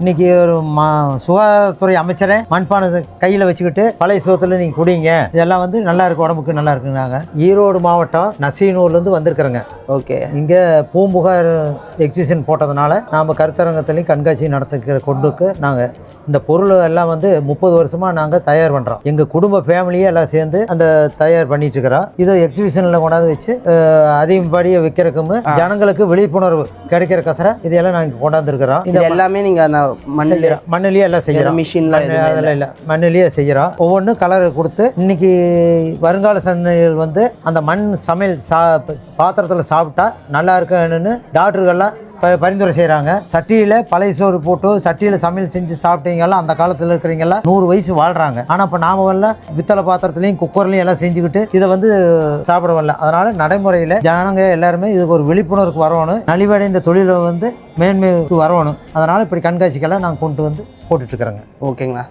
இன்னைக்கு ஒரு சுகாதாரத்துறை அமைச்சரே மண்பானை கையில் வச்சுக்கிட்டு பழைய சோத்துல நீங்கள் குடிங்க, இதெல்லாம் வந்து நல்லா இருக்கு, உடம்புக்கு நல்லா இருக்குனாங்க. ஈரோடு மாவட்டம் நசீனூர்லேருந்து வந்திருக்கிறேங்க. ஓகே. இங்கே பூம்புகார் எக்ஸிபிஷன் போட்டதுனால நாம் கருத்தரங்கத்துலேயும் கண்காட்சி நடத்துக்கிற கொண்டுக்கு நாங்கள் இந்த பொருள் எல்லாம் வந்து 30 வருஷமாக நாங்கள் தயார் பண்ணுறோம். எங்கள் குடும்ப ஃபேமிலியே எல்லாம் சேர்ந்து அந்த தயார் பண்ணிட்டு இருக்கிறோம். இதை எக்ஸிபிஷனில் கொண்டாந்து வச்சு அதிகப்படியாக விற்கிறதுக்கும் ஜனங்களுக்கு விழிப்புணர்வு கிடைக்கிற கசரை இதெல்லாம் நாங்கள் கொண்டாந்துருக்கிறோம். இது எல்லாமே நீங்கள் மண்ணிலேயே எல்லாம் செய்கிறோம். மிஷினில் அதில் இல்லை, மண்ணிலேயே செய்கிறோம். ஒவ்வொன்றும் கலர் கொடுத்து இன்னைக்கு வருங்கால சந்ததிகள் வந்து அந்த மண் சமையல் பாத்திரத்தில் சாப்பிட்டா நல்லா இருக்குன்னு டாக்டர்கள்லாம் பரிந்துரை செய்கிறாங்க. சட்டியில் பழைய சோறு போட்டு சட்டியில் சமையல் செஞ்சு சாப்பிட்டீங்கலாம் அந்த காலத்தில் இருக்கிறீங்கலாம் 100 வயசு வாழ்கிறாங்க. ஆனால் இப்போ நாம வரல பித்தளை பாத்திரத்துலையும் குக்கர்லையும் எல்லாம் செஞ்சுக்கிட்டு இதை வந்து சாப்பிட வரல. அதனால் நடைமுறையில் ஜனங்க எல்லாருமே இதுக்கு ஒரு விழிப்புணர்வுக்கு வரணும், நலிவடைந்த தொழிலை வந்து மேன்மைக்கு வரணும். அதனால் இப்படி கண்காட்சிக்கெல்லாம் நாங்கள் கொண்டு வந்து போட்டுட்ருக்குறோங்க. ஓகேங்களா.